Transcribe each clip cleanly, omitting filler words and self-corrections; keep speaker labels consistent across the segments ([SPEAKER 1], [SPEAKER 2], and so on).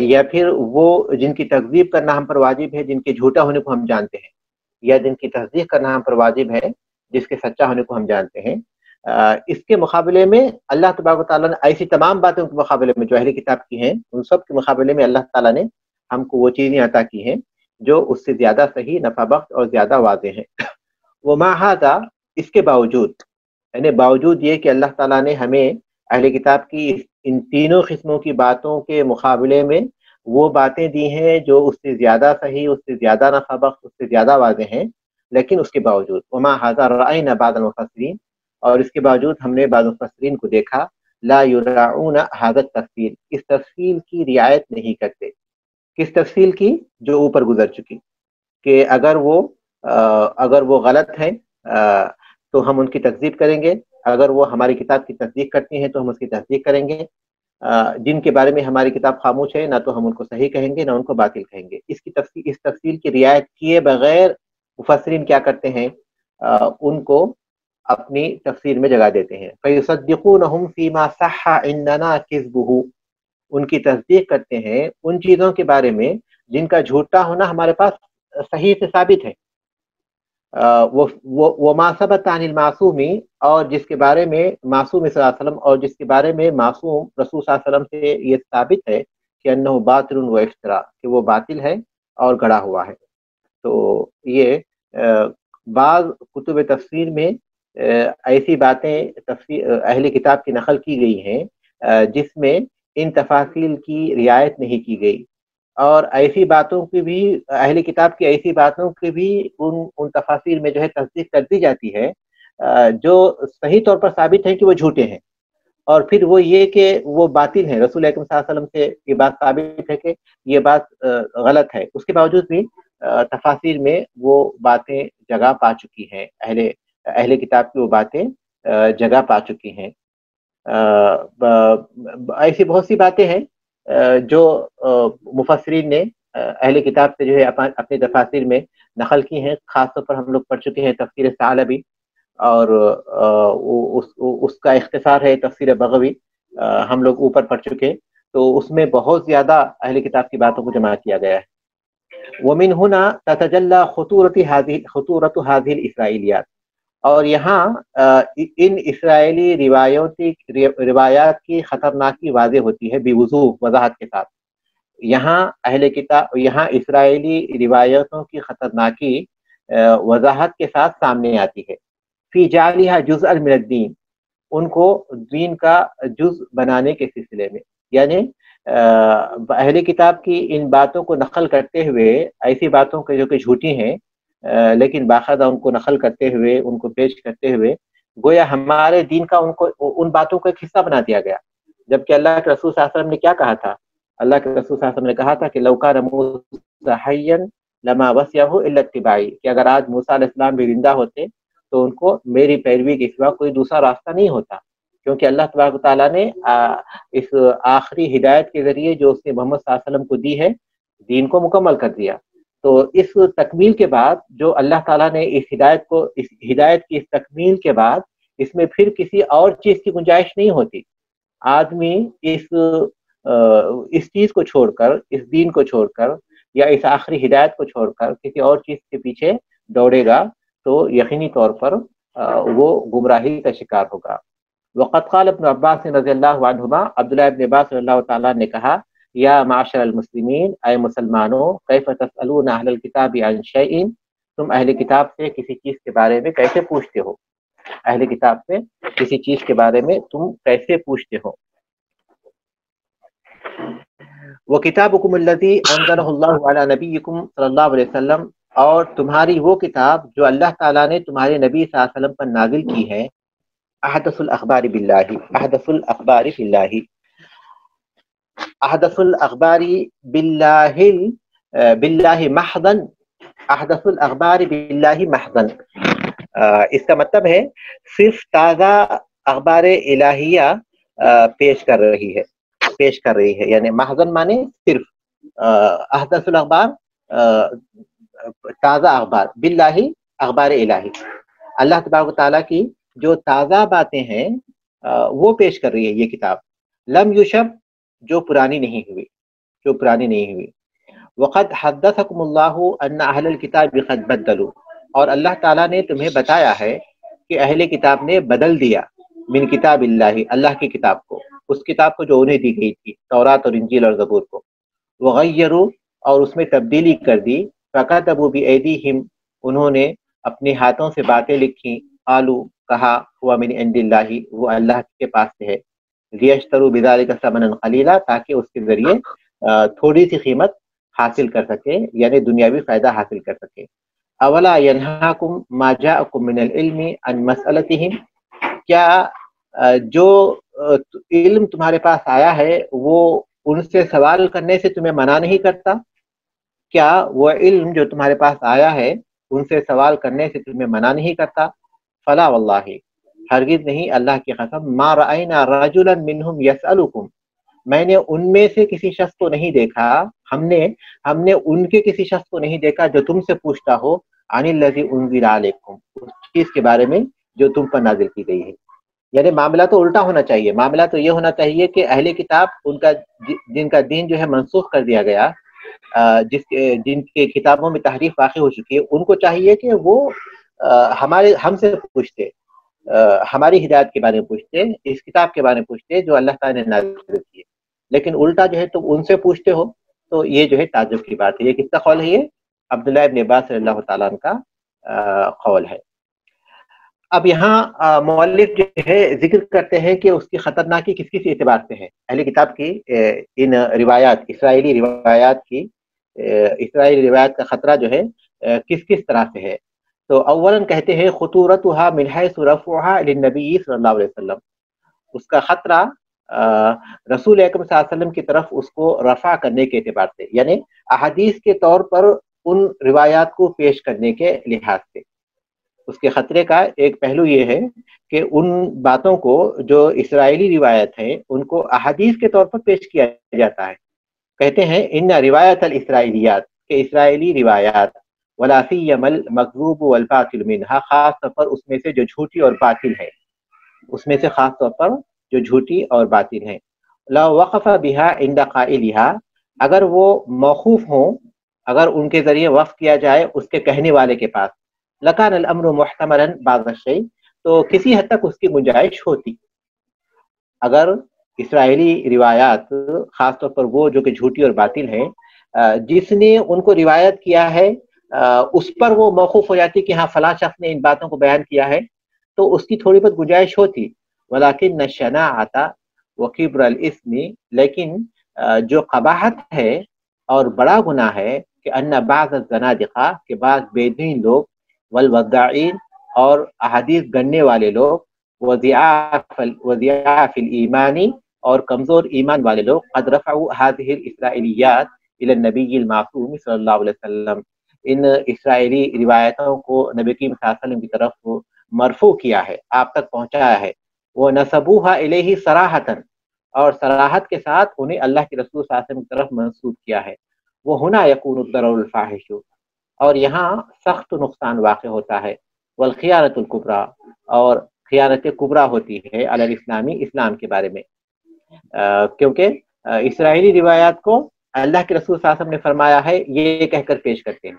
[SPEAKER 1] یا پھر وہ جن کی تکذیب کرنا ہم پر واجب ہے، جن کے جھوٹا ہونے کو ہم جانتے ہیں، یا جن کی تصدیق کرنا ہم پر واجب ہے، جس کے سچا ہونے کو ہم جانتے ہیں، اس کے مقابلے میں اللہ تبارک و تعالیٰ نے ایسی تمام باتوں کے مقابلے میں جو اہل کتاب کی ہیں، ان سب کے مقابلے میں اللہ تعالیٰ نے ہم کو وہ چیزیں عطا کی ہیں جو اس سے زیادہ صحیح، نفع بخش اور زیادہ واضح ہیں۔ وما ھذا، اس کے باوجود، یعنی باوجود یہ کہ اللہ تعالیٰ نے ہمیں اہل کتاب کی ان تینوں قسموں کی باتوں کے مقابلے میں وہ باتیں دی ہیں جو اس سے زیادہ صحیح، اس سے زیادہ نفع بخش، اس سے زیادہ واضح ہیں، لیکن اس کے باوجود وما ھذا رأینا بعض المفسرین، اور اس کے باوجود ہم نے بعض مفسرین کو دیکھا لا یراعون ھذا التفصیل، اس تفصیل کی رعایت نہیں کرتے۔ کس تفصیل کی؟ جو اوپر گزر چکی، کہ اگر وہ غلط ہیں تو ہم ان کی تکذیب کریں گے، اگر وہ ہماری کتاب کی تصدیق کرتی ہیں تو ہم اس کی تصدیق کریں گے، جن کے بارے میں ہماری کتاب خاموش ہے نہ تو ہم ان کو صحیح کہیں گے نہ ان کو باطل کہیں گے۔ اس تفصیل کی رعایت کیے بغیر مفسرین کیا کرتے ہیں؟ ان کو اپنی تفسیر میں جگہ دیتے ہیں۔ فَيُصَدِّقُونَهُمْ فِي مَا صَحَّ عِنْدَنَا كِذْبُهُ، ان کی تصدیق کرتے ہیں ان چیزوں کے بارے میں جن کا جھوٹا ہونا ہمارے پاس صحیح سے ثابت ہے۔ وَمَا ثَبَتَ عَنِ الْمَعْصُومِ، اور جس کے بارے میں معصوم صلی اللہ علیہ وسلم، اور جس کے بارے میں معصوم رسول صلی اللہ علیہ وسلم سے یہ ثابت ہے کہ انہ باطل و افترا، کہ وہ باطل ہے اور گڑا ہوا ہے۔ تو یہ بعض کتب تفسیر میں ایسی باتیں اہل کتاب کی نقل کی گئی ہیں جس میں ان تفاصیل کی رعایت نہیں کی گئی، اور ایسی باتوں کی بھی، اہل کتاب کی ایسی باتوں کی بھی ان تفاصیل میں جو ہے تصدیق کر دی جاتی ہے جو صحیح طور پر ثابت ہے کہ وہ جھوٹے ہیں، اور پھر وہ یہ کہ وہ باطل ہیں، رسول اکرم صلی اللہ علیہ وسلم سے یہ بات ثابت ہے کہ یہ بات غلط ہے، اس کے باوجود بھی تفاصیل میں وہ باتیں جگہ پا چکی ہیں، اہل کتاب کی وہ باتیں جگہ پا چکی ہیں۔ ایسی بہت سی باتیں ہیں جو مفسرین نے اہل کتاب سے جو ہے اپنے تفاسیر میں نقل کی ہیں، خاص طور پر ہم لوگ پڑھ چکے ہیں تفسیر ثعلبی، اور اس کا اختصار ہے تفسیر بغوی، ہم لوگ اوپر پڑھ چکے، تو اس میں بہت زیادہ اہل کتاب کی باتوں کو جمع کیا گیا ہے۔ ومن هنا تتجلى خطورة هذه الإسرائیلیات، اور یہاں ان اسرائیلی روایات کی خطرناکی واضح ہوتی ہے، بوضوح، وضاحت کے ساتھ۔ یہاں اسرائیلی روایتوں کی خطرناکی وضاحت کے ساتھ سامنے آتی ہے۔ فی جعلها جزءا من الدین، ان کو دین کا جز بنانے کے سلسلے میں، یعنی اہل کتاب کی ان باتوں کو نقل کرتے ہوئے، ایسی باتوں کے جو کہ جھوٹی ہیں لیکن باقاعدہ ان کو نقل کرتے ہوئے، ان کو پیش کرتے ہوئے، گویا ہمارے دین کا ان باتوں کا ایک حصہ بنا دیا گیا، جبکہ اللہ کے رسول صلی اللہ علیہ وسلم نے کیا کہا تھا؟ اللہ کے رسول صلی اللہ علیہ وسلم نے کہا تھا کہ لو کان موسیٰ حیا لما وسعہ الا اتباعی، کہ اگر آج موسیٰ علیہ السلام بھی زندہ ہوتے تو ان کو میری پیروی کے سوا کوئی دوسرا راستہ نہیں ہوتا، کیونکہ اللہ تبارک و تعالیٰ نے اس آخری ہدایت کے ذریعے جو اس نے محمد صلی اللہ علیہ وسلم کو دی ہے، دین کو مکمل کر دیا۔ تو اس تکمیل کے بعد جو اللہ تعالیٰ نے اس ہدایت کی اس تکمیل کے بعد اس میں پھر کسی اور چیز کی گنجائش نہیں ہوتی۔ آدمی اس چیز کو چھوڑ کر، اس دین کو چھوڑ کر، یا اس آخری ہدایت کو چھوڑ کر کسی اور چیز کے پیچھے دوڑے گا تو یقینی طور پر وہ گمراہی کا شکار ہوگا۔ وقد قال ابن عباس رضی اللہ عنہما، عبداللہ ابن عباس رضی اللہ تعالیٰ نے کہا، یا معاشر المسلمین، اے مسلمانوں، کیف تسألون اہل الکتاب عن شیء، تم اہل کتاب سے کسی چیز کے بارے میں کیسے پوچھتے ہو؟ اہل کتاب سے کسی چیز کے بارے میں تم کیسے پوچھتے ہو؟ وکتابکم الذی انزلہ اللہ علی نبیکم صلی اللہ علیہ وسلم، اور تمہاری وہ کتاب جو اللہ تعالیٰ نے تمہارے نبی صلی اللہ علیہ وسلم پر نازل کی ہے، احدث الاخبار باللہ، احدث الاخبار فی اللہ، احدث الاخبار باللہ محضا، احدث الاخبار باللہ محضا، اس کا مطلب ہے صرف تازہ اخبار الہیہ پیش کر رہی ہے، یعنی محضن مانے صرف، احدث الاخبار تازہ اخبار، باللہ اخبار الہی، اللہ تبارک و تعالیٰ کی جو تازہ باتیں ہیں وہ پیش کر رہی ہے یہ کتاب، لم یشب، جو پرانی نہیں ہوئی، جو پرانی نہیں ہوئی. وقد حدثکم اللہ ان اہل الکتاب قد بدلوا، اور اللہ تعالیٰ نے تمہیں بتایا ہے کہ اہل کتاب نے بدل دیا من کتاب اللہ، اللہ کی کتاب کو، اس کتاب کو جو انہیں دی گئی تھی، تورات اور انجیل اور زبور کو. وغیروا، اور اس میں تبدیلی کر دی. فکتبوا بایدیہم، انہوں نے اپنے ہاتھوں سے باتیں لکھی. قالوا، کہا، ہوا من عند اللہ، وہ اللہ کے پاس سے ہے. لیشتروا بذلک ثمنا قلیلا، تاکہ اس کے ذریعے تھوڑی سی قیمت حاصل کر سکے، یعنی دنیاوی فائدہ حاصل کر سکے. اولا ینہاکم ما جاءکم من العلم عن مسئلتہم، کیا جو علم تمہارے پاس آیا ہے وہ ان سے سوال کرنے سے تمہیں منع نہیں کرتا؟ کیا وہ علم جو تمہارے پاس آیا ہے ان سے سوال کرنے سے تمہیں منع نہیں کرتا؟ فلا واللہ، ہرگز نہیں، اللہ کی قسم، ما رأینا رجلا منہم یسألکم، میں نے ان میں سے کسی شخص کو نہیں دیکھا، ہم نے ان کے کسی شخص کو نہیں دیکھا جو تم سے پوچھتا ہو عن الذی انزل علیکم، اس چیز کے بارے میں جو تم پر نازل کی گئی ہے. یعنی معاملہ تو الٹا ہونا چاہیے، معاملہ تو یہ ہونا چاہیے کہ اہل کتاب جن کا دین جو ہے منسوخ کر دیا گیا، جن کے کتابوں میں تحریف واقع ہو چکی ہے، ان کو چاہیے کہ وہ ہم سے پوچھتے، ہماری ہدایت کے بارے میں پوچھتے، اس کتاب کے بارے میں پوچھتے جو اللہ تعالیٰ نے نازل کی ہے. لیکن الٹا جو ہے تم ان سے پوچھتے ہو، تو یہ جو ہے تعجب کی بات ہے. یہ کس کا قول ہے؟ یہ عبداللہ ابن عباس رضی اللہ تعالیٰ عنہ کا قول ہے. اب یہاں مؤلف جو ہے ذکر کرتے ہیں کہ اس کی خطرناکی کس کس اعتبار سے ہے، اہل کتاب کی ان روایات، اسرائیلی روایات کا خطرہ جو ہے کس کس طرح سے ہے. تو اولاً کہتے ہیں خطورتها من حیث رفعها للنبی صلی اللہ علیہ وسلم، اس کا خطرہ رسول اکرم صلی اللہ علیہ وسلم کی طرف اس کو رفع کرنے کے اعتبار سے، یعنی احادیث کے طور پر ان روایات کو پیش کرنے کے لحاظ سے. اس کے خطرے کا ایک پہلو یہ ہے کہ ان باتوں کو جو اسرائیلی روایت ہیں ان کو احادیث کے طور پر پیش کیا جاتا ہے. کہتے ہیں ان روایت الاسرائیلیات، کہ اسرائیلی روایات، ولا سیما المکذوب والباطل منها، خاص طور پر اس میں سے جو جھوٹی اور باطل ہے، اس میں سے خاص طور پر جو جھوٹی اور باطل ہیں. لا وقف بها عند قائلها، اگر وہ موقوف ہوں، اگر ان کے ذریعے وقف کیا جائے اس کے کہنے والے کے پاس، لکان الامر محتملا بعض الشیء، تو کسی حد تک اس کی گنجائش ہوتی. اگر اسرائیلی روایات، خاص طور پر وہ جو کہ جھوٹی اور باطل ہیں، جس نے ان کو روایت کیا ہے اس پر وہ موقوف ہو جاتی کہ ہاں فلاں شخص نے ان باتوں کو بیان کیا ہے، تو اس کی تھوڑی بہت گنجائش ہوتی. ولیکن الشناعۃ وکبر الاسم، لیکن جو قباحت ہے اور بڑا گناہ ہے کہ ان بعض الزنادقہ، کہ بعض بے دین لوگ، والوضاعین، اور احادیث گننے والے لوگ، وضعاف الایمانی، اور کمزور ایمان والے لوگ، قد رفعوا هذه الاسرائیلیات الى النبی المعصوم صلی اللہ علیہ وسلم، ان اسرائیلی روایتوں کو نبی کریم صلی اللہ علیہ وسلم کی طرف مرفوع کیا ہے، آپ تک پہنچایا ہے. وہ نسبوها الیہ صراحةً، اور صراحت کے ساتھ انہیں اللہ کے رسول صلی اللہ علیہ وسلم کی طرف منسوب کیا ہے. وہ ہنا یکون الضرر الفاحش، اور یہاں سخت نقصان واقع ہوتا ہے. والخیانۃ الکبریٰ، اور خیانت کبریٰ ہوتی ہے علی الاسلامی، اسلام کے بارے میں، کیونکہ اسرائیلی روایات کو اللہ کے رسول صلی اللہ علیہ وسلم نے فرمایا ہے یہ کہہ کر پیش کرتے ہیں.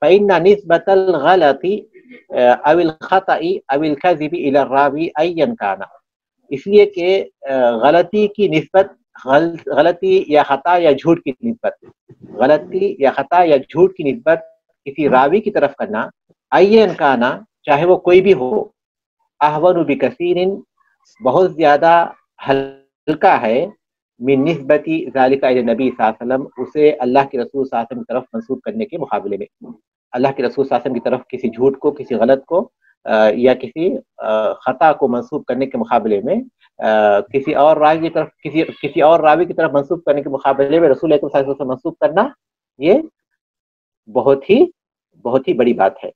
[SPEAKER 1] فإن نسبة الغلط او الخطأ او الكذب الى الراوی ايا كان، اس لیے کہ غلطی کی نسبت، غلطی یا خطا یا جھوٹ کی نسبت، غلطی یا خطا یا جھوٹ کی نسبت کسی راوی کی طرف کرنا، ايا كان، چاہے وہ کوئی بھی ہو، احون بکثیر، بہت زیادہ ہلکا ہے، من نسبتی ذالک الی نبی صلی اللہ علیہ وسلم، اسے اللہ کے رسول صلی اللہ علیہ وسلم کی طرف منسوب کرنے کے مقابلے میں. اللہ کے رسول صلی اللہ علیہ وسلم کی طرف کسی جھوٹ کو، کسی غلط کو یا کسی خطا کو منسوب کرنے کے مقابلے میں کسی اور راوی کی طرف منسوب کرنے کے مقابلے میں رسول اکرم صلی اللہ علیہ وسلم منسوب کرنا، یہ بہت ہی بڑی بات ہے.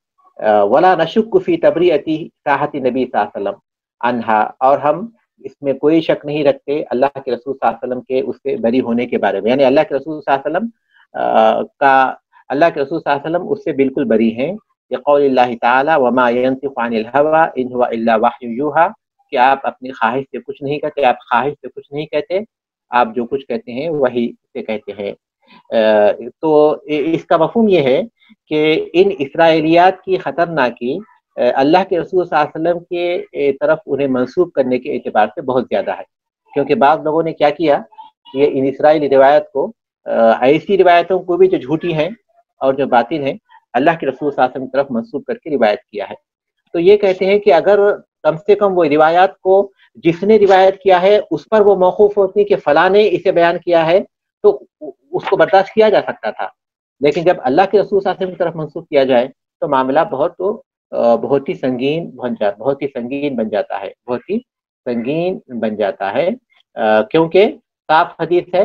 [SPEAKER 1] ولا نشک فی تبریئت صحت نبی صلی اللہ علیہ وسلم عنہا، اور ہم اس میں کوئی شک نہیں رکھتے اللہ کے رسول صلی اللہ علیہ وسلم کے اس سے بری ہونے کے بارے میں، یعنی اللہ کے رسول صلی اللہ علیہ وسلم اللہ کے رسول صلی اللہ علیہ وسلم اس سے بالکل بری ہیں. یقول اللہ تعالی وما ينطق عن الهوى ان هو الا وحی یوحى، کہ آپ اپنی خواہش سے کچھ نہیں کہتے، آپ خواہش سے کچھ نہیں کہتے، آپ جو کچھ کہتے ہیں وہی سے کہتے ہیں۔ تو اس کا مفہوم یہ ہے کہ ان اسرائیلیات کی خطرناکی اللہ کے رسول صلی اللہ علیہ وسلم کے طرف انہیں منسوب کرنے کے اعتبار سے بہت زیادہ ہے، کیونکہ بعض لوگوں نے کیا کیا، یہ ان اسرائیلی روایت کو، ایسی روایتوں کو بھی جو جھوٹی ہیں اور جو باطل ہیں، اللہ کے رسول صلی اللہ علیہ وسلم کی طرف منسوب کر کے روایت کیا ہے۔ تو یہ کہتے ہیں کہ اگر کم سے کم وہ روایات کو جس نے روایت کیا ہے اس پر وہ موقوف ہوتی کہ فلاں نے اسے بیان کیا ہے تو اس کو برداشت کیا جا سکتا تھا، لیکن جب اللہ کے رسول صلی اللہ علیہ وسلم کی طرف منسوب کیا جائے تو معاملہ بہت ہی سنگین بن جاتا ہے، بہت ہی سنگین بن جاتا ہے، کیونکہ صاف حدیث ہے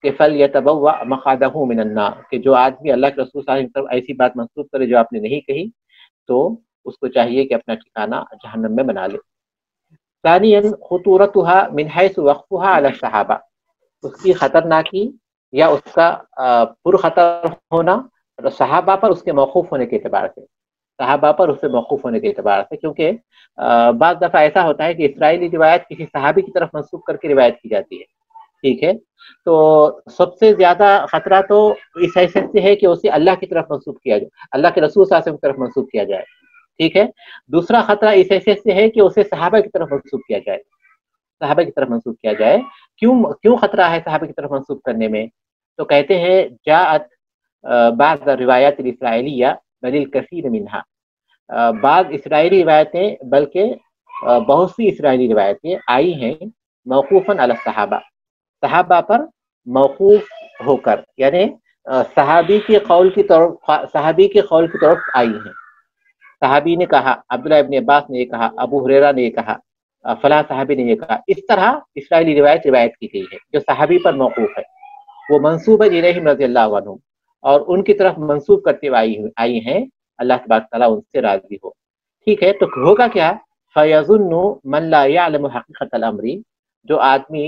[SPEAKER 1] کہ فَلْيَتَبَوَّأْ مَقْعَدَهُ مِنَ النَّارِ، کہ جو آدمی اللہ کے رسول صلی اللہ علیہ وسلم کی طرف ایسی بات منسوب کرے جو آپ نے نہیں کہی تو اس کو چاہیے کہ اپنا ٹھکانہ جہنم میں بنا لے۔ ثانیاً خطورتها من حیث وقفها علی الصحابہ، اس کی خطرناکی یا اس کا پرخطر ہونا صحابہ پر اس کے موقوف ہونے کے اعتبار سے، صحابہ پر اس سے موقوف ہونے کے اعتبار سے، کیونکہ بعض دفعہ ایسا ہوتا ہے کہ اسرائیلی روایت کسی صحابی کی طرف منسوب کر کے روایت کی جاتی ہے، ٹھیک ہے، تو سب سے زیادہ خطرہ تو اس حیثیت سے ہے کہ اسے اللہ کی طرف منسوب کیا جائے، اللہ کے رسول صلی اللہ علیہ وسلم کی طرف منسوب کیا جائے، ٹھیک ہے۔ دوسرا خطرہ اس حیثیت سے ہے کہ اسے صحابہ کی طرف منسوب کیا جائے، صحابہ کی طرف منسوب کیا جائے۔ کیوں خطرہ ہے صحابہ کی طرف منسوب کرنے میں؟ تو کہتے ہیں جاءت بعض روایات الاسرائیلیہ بل الکثیر منہا، بعض اسرائیلی روایتیں بلکہ بہت سی اسرائیلی روایتیں آئی ہیں موقوفاً علی الصحابہ، صحابہ پر موقوف ہو کر، یعنی صحابی کے قول کی طرف آئی ہیں، صحابی نے کہا، عبداللہ ابن عباس نے یہ کہا، ابو ہریرہ نے یہ کہا، فلاں صحابی نے یہ کہا، اس طرح اسرائیلی روایت کی گئی ہے جو صحابی پر موقوف ہے، وہ منصوب الیہم رضی اللہ عنہم، اور ان کی طرف منسوب کرتے ہوئے آئی ہیں، اللہ تبارک تعالیٰ ان سے راضی ہو، ٹھیک ہے۔ تو ہوگا کیا؟ فَيَظُنُّ مَنْ لَا يَعْلَمُ حَقِيقَةَ الْأَمْرِ، جو آدمی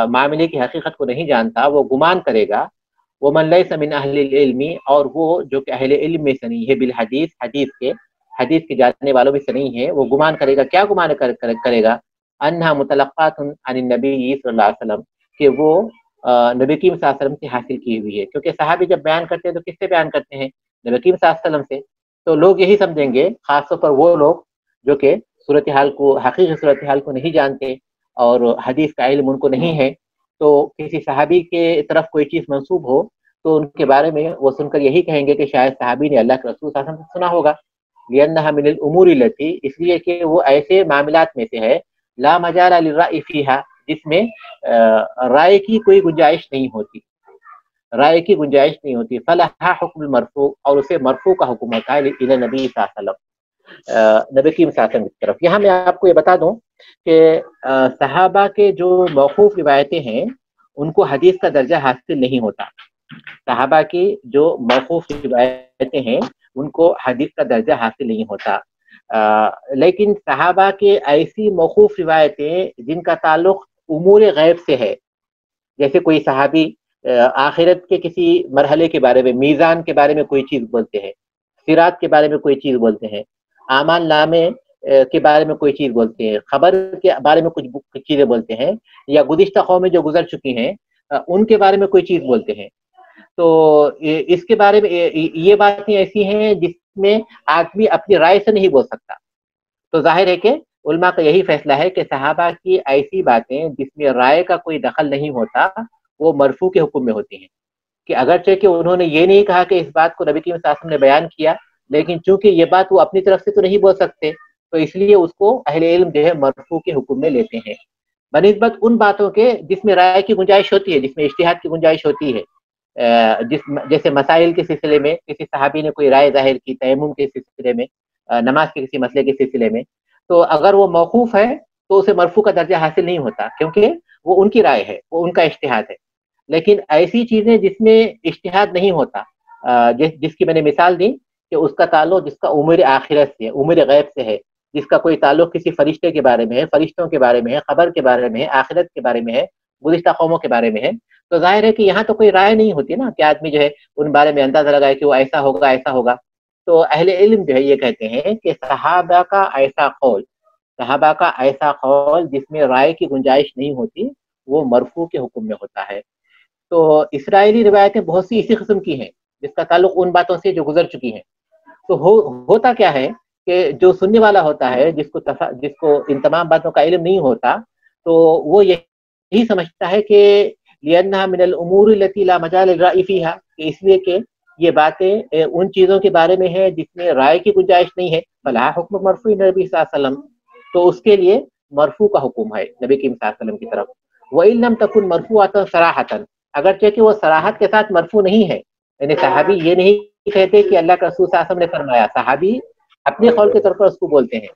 [SPEAKER 1] معاملے کی حقیقت کو نہیں جانتا وہ گمان کرے گا، وَمَنْ لَيْسَ مِنْ أَهْلِ الْعِلْمِ، اور وہ جو کہ اہل علم میں سے نہیں ہے، بالحدیث حدیث کے جاننے والوں میں سے نہیں ہے، وہ گمان کرے گا، کیا گمان کرے گا؟ انہا متلقات عن النبی صلی اللہ علیہ وسلم، کہ وہ نبی کریم صلی اللہ علیہ وسلم سے حاصل کی ہوئی ہے، کیونکہ صحابی جب بیان کرتے ہیں تو کس سے بیان کرتے ہیں؟ نبی کریم صلی اللہ علیہ وسلم سے، تو لوگ یہی سمجھیں گے، خاص طور پر وہ لوگ جو کہ حقیقی صورتحال کو نہیں جانتے اور حدیث کا علم ان کو نہیں ہے، تو کسی صحابی کے طرف کوئی چیز منسوب ہو تو ان کے بارے میں وہ سن کر یہی کہیں گے کہ شاید صحابی نے اللہ کے رسول صلی اللہ علیہ وسلم سے سنا ہوگا، لأنها من الامور التي، اس لیے کہ وہ ایسے معاملات میں سے ہے، لا مجال للرأی فیہا، جس میں رائے کی کوئی گنجائش نہیں ہوتی، فلہا حکم المرفوع، اور اسے مرفوع کا حکم ہوتا ہے الی نبی صلی اللہ علیہ وسلم، نبی کریم صلی اللہ علیہ وسلم کی طرف۔ یہاں میں آپ کو یہ بتا دوں کہ صحابہ کے جو موقوف روایتیں ہیں ان کو حدیث کا درجہ حاصل نہیں ہوتا، صحابہ کی جو موقوف روایتیں ہیں ان کو حدیث کا درجہ حاصل نہیں ہوتا، لیکن صحابہ کے ایسی موقوف روایتیں جن کا تعلق امور غیب سے ہے، جیسے کوئی صحابی آخرت کے کسی مرحلے کے بارے میں، میزان کے بارے میں کوئی چیز بولتے ہیں، صراط کے بارے میں کوئی چیز بولتے ہیں، اعمال نامے کے بارے میں کوئی چیز بولتے ہیں، خبر کے بارے میں کچھ چیزیں بولتے ہیں، یا گزشتہ قومیں جو گزر چکی ہیں ان کے بارے میں کوئی چیز بولتے ہیں، تو اس کے بارے میں یہ باتیں ایسی ہیں جس میں آدمی اپنی رائے سے نہیں بول سکتا، تو ظاہر ہے کہ علماء کا یہی فیصلہ ہے کہ صحابہ کی ایسی باتیں جس میں رائے کا کوئی دخل نہیں ہوتا وہ مرفوع کے حکم میں ہوتی ہیں، کہ اگرچہ کہ انہوں نے یہ نہیں کہا کہ اس بات کو نبی کریم صلی اللہ علیہ وسلم نے بیان کیا، لیکن چونکہ یہ بات وہ اپنی طرف سے تو نہیں بول سکتے تو اس لیے اس کو اہل علم جو ہے مرفوع کے حکم میں لیتے ہیں، بنسبت ان باتوں کے جس میں رائے کی گنجائش ہوتی ہے، جس میں اجتہاد کی گنجائش ہوتی ہے، جیسے مسائل کے سلسلے میں کسی صحابی نے کوئی رائے ظاہر کی، تیمم کے سلسلے میں، نماز کے کسی مسئلے کے سلسلے میں، تو اگر وہ موقوف ہے تو اسے مرفوع کا درجہ حاصل نہیں ہوتا، کیونکہ وہ ان کی رائے ہے، وہ ان کا اجتہاد ہے، لیکن ایسی چیزیں جس میں اجتہاد نہیں ہوتا، جس کی میں نے مثال دی کہ اس کا تعلق جس کا امور آخرت سے، امور غیب سے ہے، جس کا کوئی تعلق کسی فرشتے کے بارے میں ہے، فرشتوں کے بارے میں ہے، خبر کے بارے میں ہے، آخرت کے بارے میں ہے، گزشتہ قوموں کے بارے میں ہے، تو ظاہر ہے کہ یہاں تو کوئی رائے نہیں ہوتی نا کہ آدمی جو ہے ان بارے میں اندازہ لگائے کہ وہ ایسا ہوگا، تو اہل علم جو ہے یہ کہتے ہیں کہ صحابہ کا ایسا قول جس میں رائے کی گنجائش نہیں ہوتی وہ مرفوع کے حکم میں ہوتا ہے۔ تو اسرائیلی روایتیں بہت سی اسی قسم کی ہیں جس کا تعلق ان باتوں سے جو گزر چکی ہیں۔ تو ہوتا کیا ہے کہ جو سننے والا ہوتا ہے، جس کو ان تمام باتوں کا علم نہیں ہوتا، تو وہ یہی سمجھتا ہے کہ لِأَنَّهَا مِنَ الْأُمُورِ الَّتِي لَا مَجَالَ لِلرَّأْيِ فِيهَا، کہ اس لیے کہ یہ باتیں ان چیزوں کے بارے میں ہے جس میں رائے کی گنجائش نہیں ہے، فَلَهَا حُکْمُ مَرْفُوعٍ نبی صلی اللہ علیہ وسلم، تو اس کے لیے مرفوع کا حکم ہے نبی کریم صلی اللہ علیہ وسلم کی طرف۔ وَإِن لَمْ تَكُنْ مَرْفُوعَةً صَرَاحَةً، اگرچہ کہ وہ صراحت کے ساتھ مرفوع نہیں ہے، یعنی صحابی یہ نہیں کہتے کہ اللہ کا رسول صلی اللہ علیہ وسلم نے فرمایا، صحابی اپنے قول کے طور پر اس کو بولتے ہیں،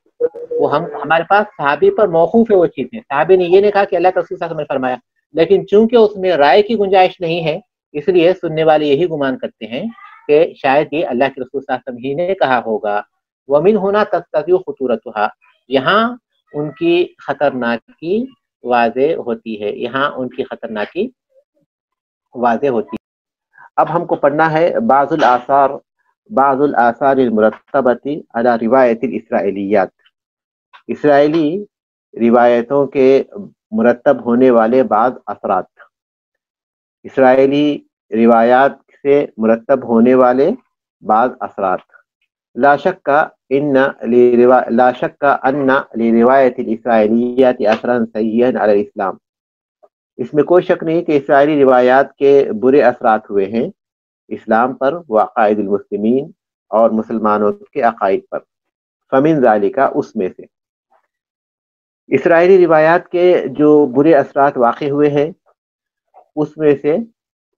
[SPEAKER 1] وہ ہمارے پاس صحابی پر موقوف ہے وہ چیزیں، صحابی نے یہ نہیں کہا کہ اللہ کا رسول صلی اللہ علیہ وسلم نے فرمایا، لیکن چونکہ اس میں رائے کی گنجائش نہیں ہے، اس لیے سننے والے یہی گمان کرتے ہیں کہ شاید یہ اللہ کے رسول صلی اللہ علیہ وسلم ہی نے کہا ہوگا۔ وَمِنْ هُنَا تَقْتَضِي خُطُورَتُهَا، یہاں ان کی خطرناکی واضح ہوتی ہے، یہاں ان کی خطرناکی واضح ہوتی ہے۔ اب ہم کو پڑھنا ہے بعض الآثار المرتبۃ علی روایت الاسرائیلیات، اسرائیلی روایتوں کے مرتب ہونے والے بعض اثرات، اسرائیلی روایات سے مرتب ہونے والے بعض اثرات۔ لا شک ان لروایت الاسرائیلیات اثرا سیئا علی الاسلام، اس میں کوئی شک نہیں کہ اسرائیلی روایات کے برے اثرات ہوئے ہیں اسلام پر و عقائد المسلمین اور مسلمانوں کے عقائد پر۔ فمن ذالک، اس میں سے اسرائیلی روایات کے جو برے اثرات واقع ہوئے ہیں اس میں سے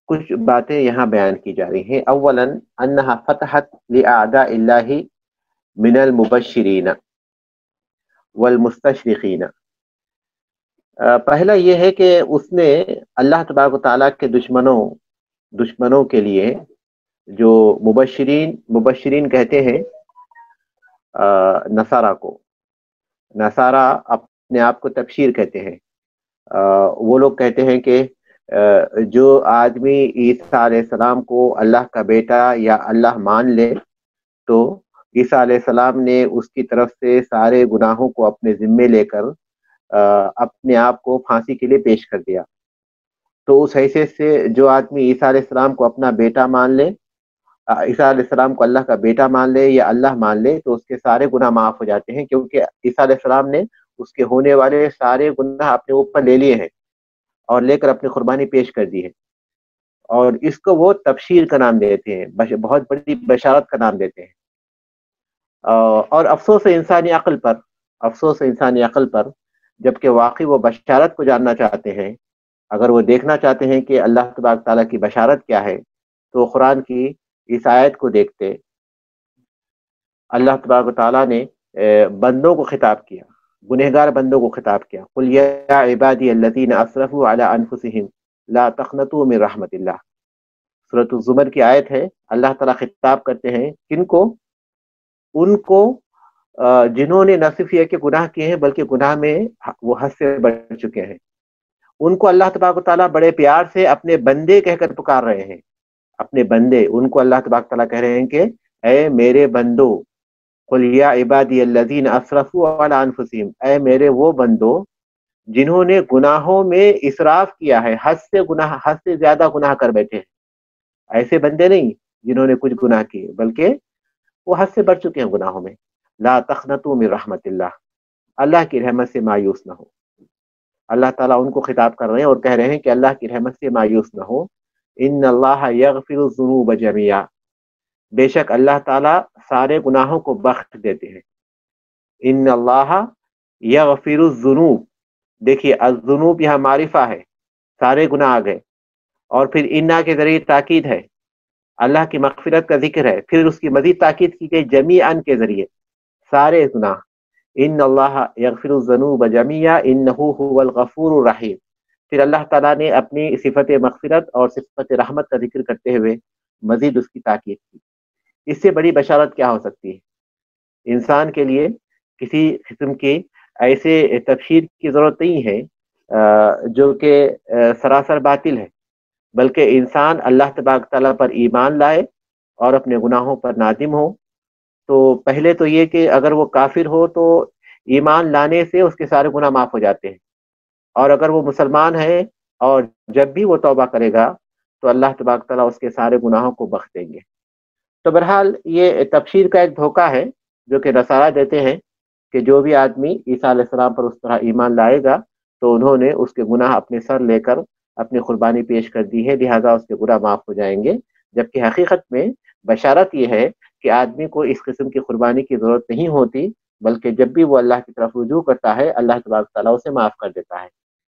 [SPEAKER 1] کچھ باتیں یہاں بیان کی جا رہی ہیں۔ اولا انہا فتحت لاعداء اللہ من المبشرین والمستشرقین، پہلا یہ ہے کہ اس نے اللہ تبارک و تعالیٰ کے دشمنوں کے لیے جو مبشرین کہتے ہیں نصارہ کو، نصارہ اپنے آپ کو تبشیر کہتے ہیں، وہ لوگ کہتے ہیں کہ جو آدمی عیسیٰ علیہ السلام کو اللہ کا بیٹا یا اللہ مان لے تو عیسیٰ علیہ السلام نے اس کی طرف سے سارے گناہوں کو اپنے ذمے لے کر اپنے آپ کو پھانسی کے لیے پیش کر دیا، تو اس حیثیت سے جو آدمی عیسیٰ علیہ السلام کو اپنا بیٹا مان لے، عیسیٰ علیہ السلام کو اللہ کا بیٹا مان لے یا اللہ مان لے، تو اس کے سارے گناہ معاف ہو جاتے ہیں، کیونکہ عیسیٰ علیہ السلام نے اس کے ہونے والے سارے گناہ اپنے اوپر لے لیے ہیں اور لے کر اپنی قربانی پیش کر دی ہے، اور اس کو وہ تبشیر کا نام دیتے ہیں، بہت بڑی بشارت کا نام دیتے ہیں۔ اور افسوس ہے انسانی عقل پر جبکہ واقعی وہ بشارت کو جاننا چاہتے ہیں، اگر وہ دیکھنا چاہتے ہیں کہ اللہ تبارک تعالیٰ کی بشارت کیا ہے تو قرآن کی اس آیت کو دیکھتے۔ اللہ تبارک تعالیٰ نے بندوں کو خطاب کیا، گنہگار بندوں کو خطاب کیا، قل یا عبادی الذین اسرفوا علی انفسہم لا تقنطوا من رحمت اللہ، سورۃ الزمر کی آیت ہے۔ اللہ تعالیٰ خطاب کرتے ہیں کن کو؟ ان کو جنہوں نے نہ صرف یہ کہ گناہ کیے ہیں بلکہ گناہ میں وہ حد سے بڑھ چکے ہیں، ان کو اللہ تبارک تعالیٰ بڑے پیار سے اپنے بندے کہہ کر پکار رہے ہیں، اپنے بندے، ان کو اللہ تبارک تعالیٰ کہہ رہے ہیں کہ اے میرے بندو، قل یا عبادی الذین اسرفوا علی انفسہم، اے میرے وہ بندو جنہوں نے گناہوں میں اسراف کیا ہے، حد سے زیادہ گناہ کر بیٹھے ہیں، ایسے بندے نہیں جنہوں نے کچھ گناہ کیے بلکہ وہ حد سے بڑھ چکے ہیں گناہوں میں۔ لا تقنطوا من رحمت اللہ، اللہ کی رحمت سے مایوس نہ ہو۔ اللہ تعالیٰ ان کو خطاب کر رہے ہیں اور کہہ رہے ہیں کہ اللہ کی رحمت سے مایوس نہ ہو۔ ان اللہ یغفر الذنوب جميعا، بے شک اللہ تعالیٰ سارے گناہوں کو بخش دیتے ہیں۔ ان اللہ یغفر الذنوب، دیکھیے الذنوب یہاں معرفہ ہے، سارے گناہ آ گئے، اور پھر انا کے ذریعے تاکید ہے، اللہ کی مغفرت کا ذکر ہے، پھر اس کی مزید تاکید کی گئی جمیعاً کے ذریعے، سارے گناہ۔ ان اللہ یغفر الذنوب جميعا انہ هو الغفور الرحیم، پھر اللہ تعالیٰ نے اپنی صفت مغفرت اور صفت رحمت کا ذکر کرتے ہوئے مزید اس کی تاکید کی۔ اس سے بڑی بشارت کیا ہو سکتی ہے؟ انسان کے لیے کسی قسم کی ایسے تبشیر کی ضرورت نہیں ہے جو کہ سراسر باطل ہے، بلکہ انسان اللہ تبارک تعالیٰ پر ایمان لائے اور اپنے گناہوں پر نادم ہو۔ تو پہلے تو یہ کہ اگر وہ کافر ہو تو ایمان لانے سے اس کے سارے گناہ معاف ہو جاتے ہیں، اور اگر وہ مسلمان ہے اور جب بھی وہ توبہ کرے گا تو اللہ تبارک تعالیٰ اس کے سارے گناہوں کو بخش دیں گے۔ تو بہرحال یہ تبشیر کا ایک دھوکہ ہے جو کہ نصارہ دیتے ہیں کہ جو بھی آدمی عیسیٰ علیہ السلام پر اس طرح ایمان لائے گا تو انہوں نے اس کے گناہ اپنے سر لے کر اپنی قربانی پیش کر دی ہے، لہذا اس کے گناہ معاف ہو جائیں گے، جبکہ حقیقت میں بشارت یہ ہے کہ آدمی کو اس قسم کی قربانی کی ضرورت نہیں ہوتی، بلکہ جب بھی وہ اللہ کی طرف رجوع کرتا ہے اللہ تبارک تعالیٰ اسے معاف کر دیتا ہے۔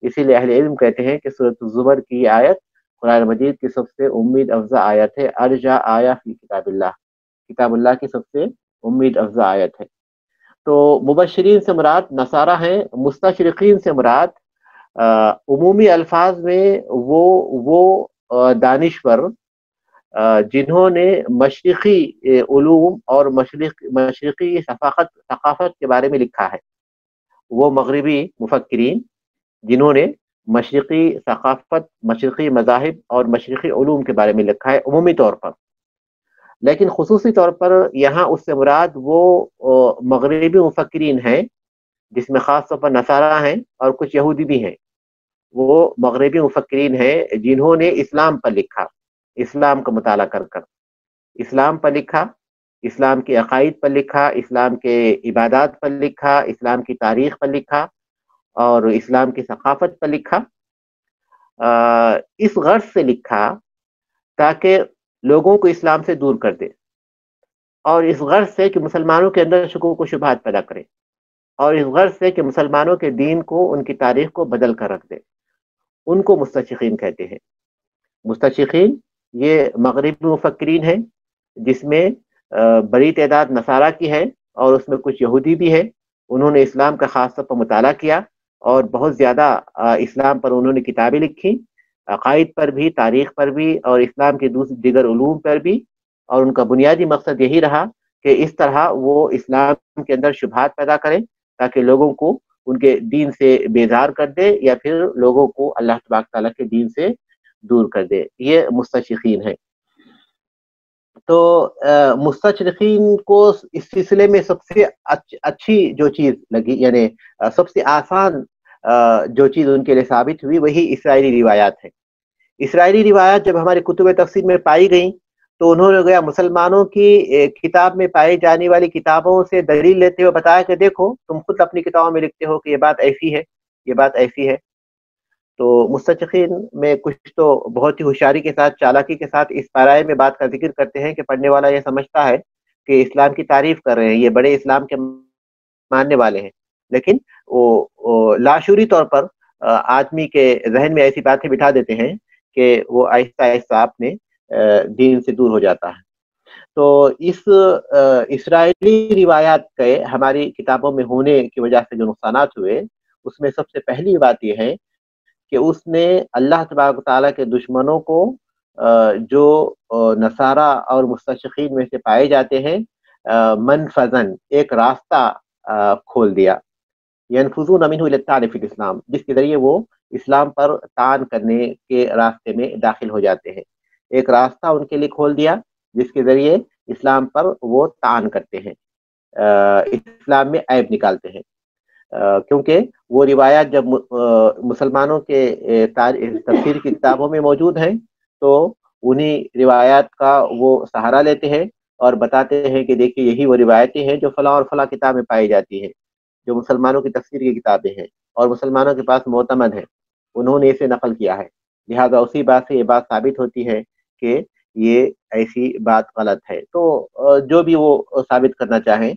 [SPEAKER 1] اسی لیے اہل علم کہتے ہیں کہ سورۃ الزمر کی آیت قرآن مجید کی سب سے امید افزا آیت ہے، ارجا آیا فی کتاب اللہ، کتاب اللہ کی سب سے امید افزا آیت ہے۔ تو مبشرین سے مراد نصارہ ہیں، مستشرقین سے مراد عمومی الفاظ میں وہ دانشور جنہوں نے مشرقی علوم اور مشرقی ثقافت کے بارے میں لکھا ہے، وہ مغربی مفکرین جنہوں نے مشرقی ثقافت، مشرقی مذاہب اور مشرقی علوم کے بارے میں لکھا ہے عمومی طور پر، لیکن خصوصی طور پر یہاں اس سے مراد وہ مغربی مفکرین ہیں جس میں خاص طور پر نصارہ ہیں اور کچھ یہودی بھی ہیں۔ وہ مغربی مفکرین ہیں جنہوں نے اسلام پر لکھا، اسلام کا مطالعہ کر کر اسلام پر لکھا، اسلام کے عقائد پر لکھا، اسلام کے عبادات پر لکھا، اسلام کی تاریخ پر لکھا اور اسلام کی ثقافت پر لکھا، اس غرض سے لکھا تاکہ لوگوں کو اسلام سے دور کر دے، اور اس غرض سے کہ مسلمانوں کے اندر شکوک و شبہات پیدا کرے، اور اس غرض سے کہ مسلمانوں کے دین کو، ان کی تاریخ کو بدل کر رکھ دے۔ ان کو مستشرقین کہتے ہیں۔ مستشرقین یہ مغربی مفکرین ہیں جس میں بڑی تعداد نصارہ کی ہے اور اس میں کچھ یہودی بھی ہے۔ انہوں نے اسلام کا خاص طور پر مطالعہ کیا اور بہت زیادہ اسلام پر انہوں نے کتابیں لکھی، عقائد پر بھی، تاریخ پر بھی اور اسلام کے دیگر علوم پر بھی، اور ان کا بنیادی مقصد یہی رہا کہ اس طرح وہ اسلام کے اندر شبہات پیدا کریں تاکہ لوگوں کو ان کے دین سے بیزار کر دے یا پھر لوگوں کو اللہ تبارک تعالیٰ کے دین سے دور کر دے۔ یہ مستشرقین ہیں۔ تو مستشرقین کو اس سلسلے میں سب سے اچھی جو چیز لگی، یعنی سب سے آسان جو چیز ان کے لیے ثابت ہوئی وہی اسرائیلی روایات ہے۔ اسرائیلی روایات جب ہمارے کتب تفسیر میں پائی گئیں تو انہوں نے گویا مسلمانوں کی کتاب میں پائی جانے والی کتابوں سے دلیل لیتے ہوئے بتایا کہ دیکھو تم خود اپنی کتابوں میں لکھتے ہو کہ یہ بات ایسی ہے، یہ بات ایسی ہے۔ تو مستشرقین میں کچھ تو بہت ہی ہوشیاری کے ساتھ، چالاکی کے ساتھ اس پیرائے میں بات کا ذکر کرتے ہیں کہ پڑھنے والا یہ سمجھتا ہے کہ اسلام کی تعریف کر رہے ہیں، یہ بڑے اسلام کے ماننے والے ہیں، لیکن وہ لاشعوری طور پر آدمی کے ذہن میں ایسی باتیں بٹھا دیتے ہیں کہ وہ آہستہ آہستہ اپنے دین سے دور ہو جاتا ہے۔ تو اس اسرائیلی روایات کے ہماری کتابوں میں ہونے کی وجہ سے جو نقصانات ہوئے اس میں سب سے پہلی بات یہ ہے کہ اس نے اللہ تبارک تعالیٰ کے دشمنوں کو جو نصارہ اور مستشرقین میں سے پائے جاتے ہیں منفذن، ایک راستہ کھول دیا، ینفذون منہ الی الطعن فی الاسلام، جس کے ذریعے وہ اسلام پر طعن کرنے کے راستے میں داخل ہو جاتے ہیں۔ ایک راستہ ان کے لیے کھول دیا جس کے ذریعے اسلام پر وہ طعن کرتے ہیں، اسلام میں عیب نکالتے ہیں، کیونکہ وہ روایات جب مسلمانوں کے تفسیر کی کتابوں میں موجود ہیں تو انہی روایات کا وہ سہارا لیتے ہیں اور بتاتے ہیں کہ دیکھیے یہی وہ روایتیں ہیں جو فلاں اور فلاں کتاب میں پائی جاتی ہیں، جو مسلمانوں کی تفسیر کی کتابیں ہیں اور مسلمانوں کے پاس معتمد ہیں، انہوں نے اسے نقل کیا ہے، لہذا اسی بات سے یہ بات ثابت ہوتی ہے کہ یہ ایسی بات غلط ہے۔ تو جو بھی وہ ثابت کرنا چاہیں،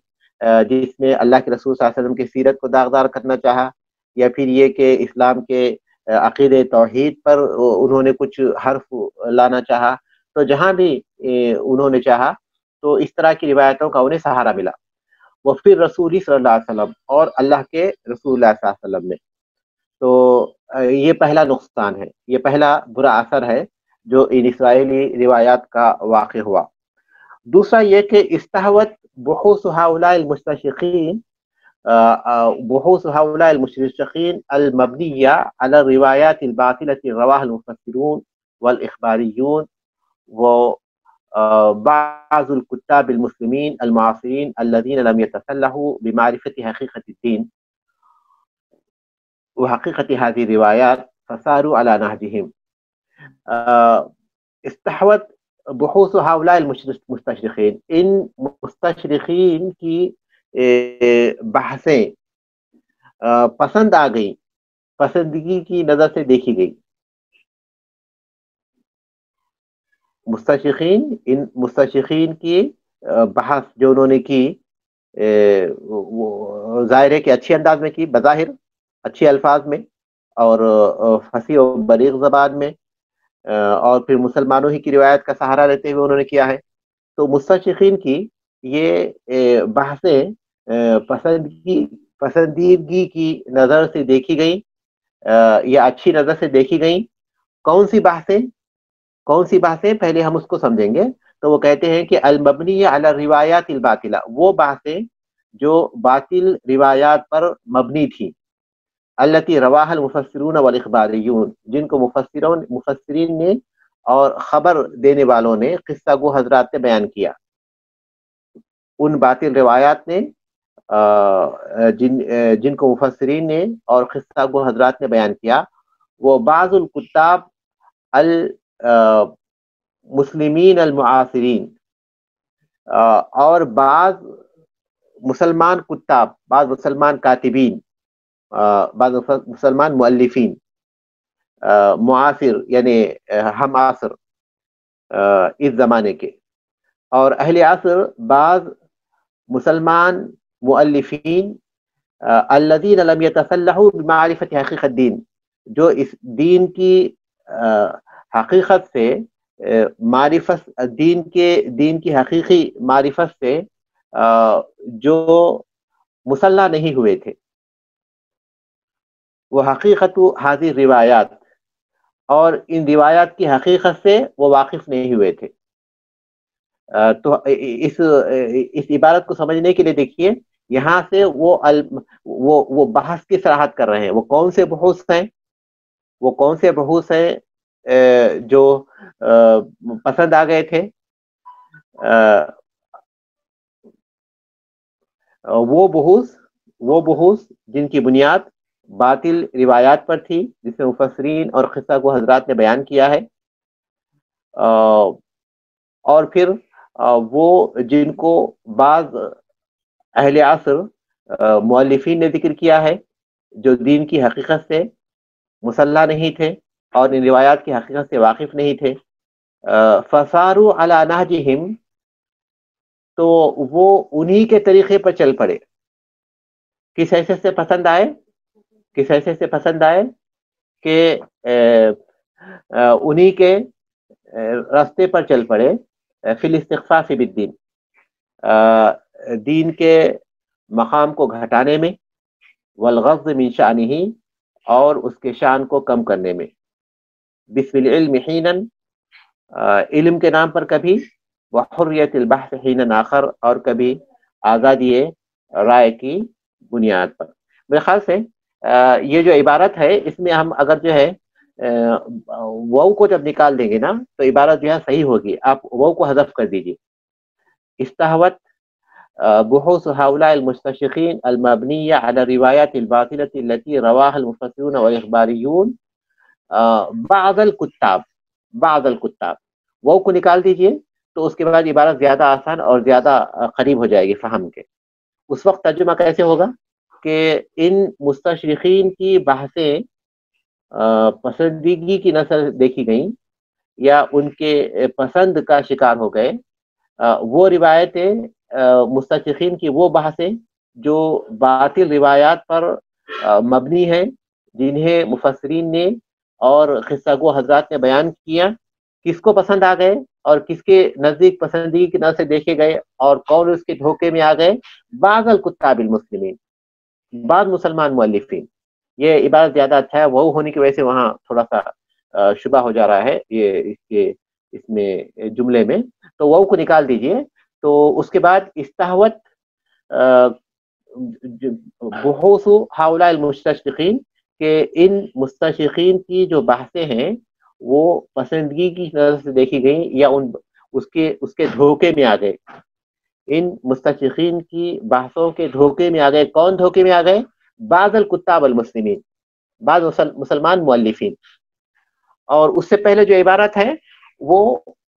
[SPEAKER 1] جس میں اللہ کے رسول صلی اللہ علیہ وسلم کی سیرت کو داغدار کرنا چاہا یا پھر یہ کہ اسلام کے عقیدے توحید پر انہوں نے کچھ حرف لانا چاہا، تو جہاں بھی انہوں نے چاہا تو اس طرح کی روایتوں کا انہیں سہارا ملا۔ وہ پھر رسول صلی اللہ علیہ وسلم اور اللہ کے رسول اللہ صلی اللہ علیہ وسلم نے، تو یہ پہلا نقصان ہے، یہ پہلا برا اثر ہے جو ان اسرائیلی روایات کا واقع ہوا۔ دوسرا یہ کہ استحوت بحوث هؤلاء المستشرقین بحوث هؤلاء المستشرقین المبنیہ علی الروایات الباطلة رواها المفسرون والاخباریون وبعض الكتاب المسلمین المعاصرین الذين لم يتسلحوا بمعرفة حقیقة الدین وحقیقت هذه الروايات فصاروا على نهجهم. استحوت بحوث هؤلاء المستشرقین، ان مستشرقین کی بحثیں پسند آ گئی، پسندگی کی نظر سے دیکھی گئی. ان مستشرقین کی بحث جو انہوں نے کی، ظاہر ہے کہ اچھے انداز میں کی، بظاہر اچھے الفاظ میں اور فصیح و بلیغ زبان میں، اور پھر مسلمانوں ہی کی روایت کا سہارا لیتے ہوئے انہوں نے کیا ہے. تو مستشرقین کی یہ بحثیں پسندیدگی کی نظر سے دیکھی گئیں یا اچھی نظر سے دیکھی گئیں. کون سی بحثیں پہلے ہم اس کو سمجھیں گے. تو وہ کہتے ہیں کہ المبنی علی الروایات الباطلہ، وہ بحثیں جو باطل روایات پر مبنی تھی، التی رواہ المفسرون والاخباریون، جن کو مفسرین نے اور خبر دینے والوں نے، قصہ گو حضرات نے بیان کیا. ان باطل روایات نے جن کو مفسرین نے اور قصہ گو حضرات نے بیان کیا، وہ بعض الکتاب المسلمین المعاصرین، اور بعض مسلمان کتاب، بعض مسلمان کاتبین، بعض مسلمان مؤلفین، معاصر یعنی ہم عصر اس زمانے کے، اور اہل عصر بعض مسلمان مؤلفین الذین لم یتفلحوا بمعرفت حقیقت الدین، جو اس دین کی حقیقت سے معرفت، دین کی حقیقی معرفت سے جو مسلح نہیں ہوئے تھے. وہ حقیقت حاضر روایات، اور ان روایات کی حقیقت سے وہ واقف نہیں ہوئے تھے. تو اس عبارت کو سمجھنے کے لیے دیکھیے، یہاں سے وہ بحث کی صراحت کر رہے ہیں. وہ کون سے بحوث ہیں جو پسند آ گئے تھے؟ وہ بحوث جن کی بنیاد باطل روایات پر تھی، جس میں مفسرین اور قصہ کو حضرات نے بیان کیا ہے، اور پھر وہ جن کو بعض اہل عصر مؤلفین نے ذکر کیا ہے، جو دین کی حقیقت سے مسلح نہیں تھے اور ان روایات کی حقیقت سے واقف نہیں تھے. فصاروا علی نہجہم، تو وہ انہی کے طریقے پر چل پڑے. کس حیثیت سے پسند آئے کہ انہی کے راستے پر چل پڑے، فی الاستخفاف بالدین، دین کے مقام کو گھٹانے میں، والغض من شأنہ، اور اس کے شان کو کم کرنے میں، بسم العلم حینا، علم کے نام پر کبھی، وحریت البحث حینا آخر، اور کبھی آزادی رائے کی بنیاد پر. میرے خیال سے یہ جو عبارت ہے، اس میں ہم اگر جو ہے واو کو جب نکال دیں گے نا، تو عبارت جو ہے صحیح ہوگی. آپ واو کو حذف کر دیجیے. استحوت بحوث هؤلاء المستشرقین المبنیہ علی روایات الباطلۃ التي رواها المفسرون والاخباریون بعض الکتاب، واو کو نکال دیجیے، تو اس کے بعد عبارت زیادہ آسان اور زیادہ قریب ہو جائے گی فہم کے. اس وقت ترجمہ کیسے ہوگا کہ ان مستشرقین کی بحثیں پسندیدگی کی نظر دیکھی گئیں یا ان کے پسند کا شکار ہو گئے. وہ روایتیں، مستشرقین کی وہ بحثیں جو باطل روایات پر مبنی ہیں، جنہیں مفسرین نے اور قصہ گو حضرات نے بیان کیا، کس کو پسند آ گئے اور کس کے نزدیک پسندیدگی کی نظر سے دیکھے گئے، اور کون اس کے دھوکے میں آ گئے؟ بعض الکتاب المسلمین، بعض مسلمان مؤلفین. یہ عبارت زیادہ اچھا ہے، وہ ہونے کی وجہ سے وہاں تھوڑا سا شبہ ہو جا رہا ہے یہ اس میں جملے میں. تو وہ کو نکال دیجئے. تو اس کے بعد استحوت بحوث ہؤلاء المستشرقین، کہ ان مستشرقین کی جو بحثیں ہیں وہ پسندگی کی نظر سے دیکھی گئیں یا اس کے دھوکے میں آ گئے. ان مستشرقین کی بحثوں کے دھوکے میں آ گئے. کون دھوکے میں آ گئے؟ بعض الکتاب المسلمین، بعض مسلمان مؤلفین. اور اس سے پہلے جو عبارت ہے وہ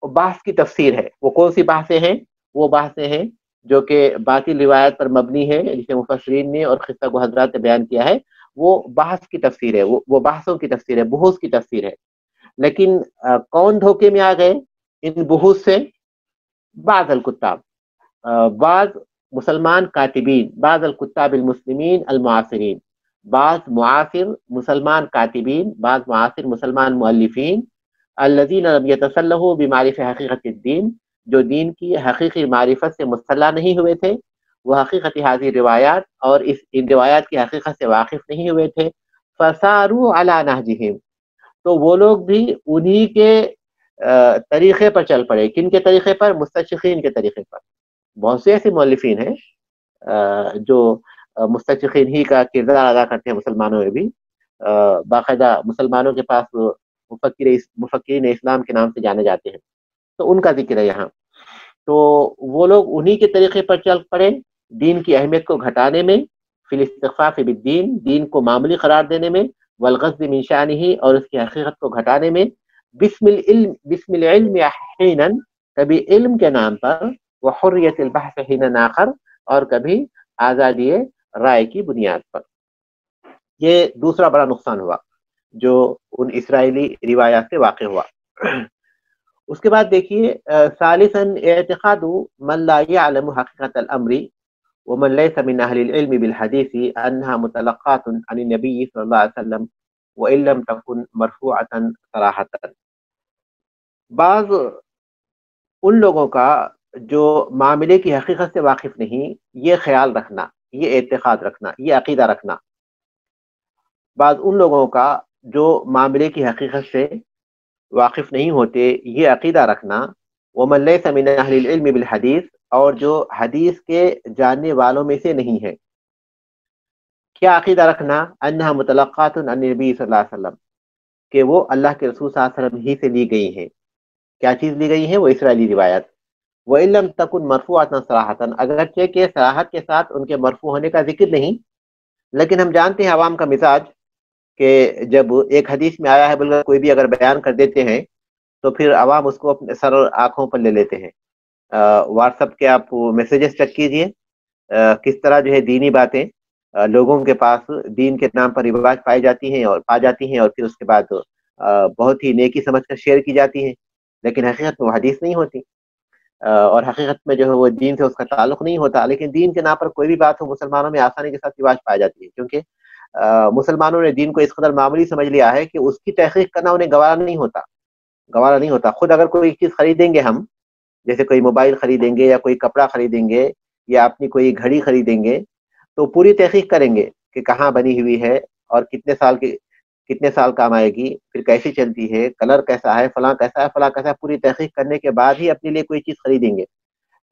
[SPEAKER 1] بحث کی تفسیر ہے. وہ کون سی بحثیں ہیں؟ وہ بحثیں ہیں جو کہ باطل روایت پر مبنی ہے، جسے مفسرین نے اور قصہ کو حضرات نے بیان کیا ہے. وہ بحث کی تفسیر ہے، وہ بحثوں کی تفسیر ہے، بحوث کی تفسیر ہے. لیکن کون دھوکے میں آ گئے ان بحوث سے؟ بعض الکتاب، بعض مسلمان کاتبین، بعض الکتاب المسلمین المعاصرین، بعض معاصر مسلمان کاتبین، بعض معاصر مسلمان مؤلفین، الذین لم یتسلحوا بمعرفت حقیقت الدین، جو دین کی حقیقی معرفت سے مطلع نہیں ہوئے تھے، وہ حقیقت حاضر روایات اور ان روایات کی حقیقت سے واقف نہیں ہوئے تھے. فساروا علی نہجہم، تو وہ لوگ بھی انہی کے طریقے پر چل پڑے. کن کے طریقے پر؟ مستشرقین کے طریقے پر. بہت سے ایسے مؤلفین ہیں جو مستشرقین ہی کا کردار ادا کرتے ہیں مسلمانوں میں بھی. باقاعدہ مسلمانوں کے پاس مفکرین اسلام کے نام سے جانے جاتے ہیں، تو ان کا ذکر ہے یہاں. تو وہ لوگ انہی کے طریقے پر چل پڑے دین کی اہمیت کو گھٹانے میں، فی الاستخفاف بالدین، دین کو معمولی قرار دینے میں، والغض من شانہ، اور اس کی حقیقت کو گھٹانے میں، بسم العلم حینا، کبھی علم کے نام پر، وحریت البحث حین آخر، اور کبھی آزادی رائے کی بنیاد پر. یہ دوسرا بڑا نقصان ہوا جو ان اسرائیلی روایات سے واقع ہوا. اس کے بعد دیکھیے ثالثا اعتقاد من لا يعلم حقیقت الامر ومن ليس من اهل العلم بالحديث انها متلقات عن النبي صلى الله عليه وسلم وان لم تكن مرفوعه صراحه. بعض ان لوگوں کا جو معاملے کی حقیقت سے واقف نہیں، یہ خیال رکھنا، یہ اعتقاد رکھنا، یہ عقیدہ رکھنا. بعض ان لوگوں کا جو معاملے کی حقیقت سے واقف نہیں ہوتے، یہ عقیدہ رکھنا. ومن لیس من اہل العلم بالحدیث، اور جو حدیث کے جاننے والوں میں سے نہیں ہے. کیا عقیدہ رکھنا؟ انہا متلقات عن النبی صلی اللہ علیہ وسلم، کہ وہ اللہ کے رسول صلی اللہ علیہ وسلم ہی سے لی گئی ہیں. کیا چیز لی گئی ہے؟ وہ اسرائیلی روایت. وَإِن لَمْ تَكُنْ مَرْفُوعَةً صَرَاحَةً، اگرچہ کہ صراحت کے ساتھ ان کے مرفوع ہونے کا ذکر نہیں. لیکن ہم جانتے ہیں عوام کا مزاج کہ جب ایک حدیث میں آیا ہے بلکہ کوئی بھی اگر بیان کر دیتے ہیں تو پھر عوام اس کو اپنے سر اور آنکھوں پر لے لیتے ہیں. واٹس ایپ کے آپ میسیجز چیک کیجئے کس طرح جو ہے دینی باتیں لوگوں کے پاس دین کے نام پر رواج پائی جاتی ہیں اور پھر اس کے بعد بہت ہی نیکی سمجھ کر شیئر کی جاتی ہیں، لیکن حقیقت میں وہ حدیث نہیں ہوتی، اور حقیقت میں جو ہے وہ دین سے اس کا تعلق نہیں ہوتا. لیکن دین کے نام پر کوئی بھی بات ہو مسلمانوں میں آسانی کے ساتھ رواج پائی جاتی ہے، کیونکہ مسلمانوں نے دین کو اس قدر معمولی سمجھ لیا ہے کہ اس کی تحقیق کرنا انہیں گوارا نہیں ہوتا. خود اگر کوئی چیز خریدیں گے ہم، جیسے کوئی موبائل خریدیں گے یا کوئی کپڑا خریدیں گے یا اپنی کوئی گھڑی خریدیں گے، تو پوری تحقیق کریں گے کہ کہاں بنی ہوئی ہے اور کتنے سال کام آئے گی، پھر کیسی چلتی ہے، کلر کیسا ہے، فلاں کیسا ہے، پوری تحقیق کرنے کے بعد ہی اپنے لیے کوئی چیز خریدیں گے.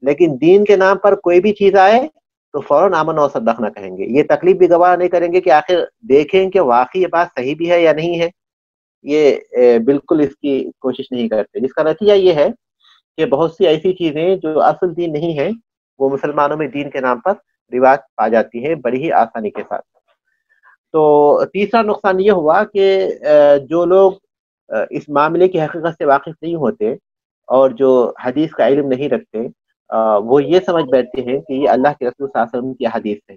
[SPEAKER 1] لیکن دین کے نام پر کوئی بھی چیز آئے تو فوراً آمن و صدقنا کہیں گے. یہ تکلیف بھی گوارا نہیں کریں گے کہ آخر دیکھیں کہ واقعی یہ بات صحیح بھی ہے یا نہیں ہے. یہ بالکل اس کی کوشش نہیں کرتے، جس کا نتیجہ یہ ہے کہ بہت سی ایسی چیزیں جو اصل دین نہیں ہیں وہ مسلمانوں میں دین کے نام پر رواج پا جاتی ہے بڑی ہی آسانی کے ساتھ. تو تیسرا نقصان یہ ہوا کہ جو لوگ اس معاملے کی حقیقت سے واقف نہیں ہوتے اور جو حدیث کا علم نہیں رکھتے، وہ یہ سمجھ بیٹھتے ہیں کہ یہ اللہ کے رسول صلی اللہ علیہ وسلم کی حدیث ہے،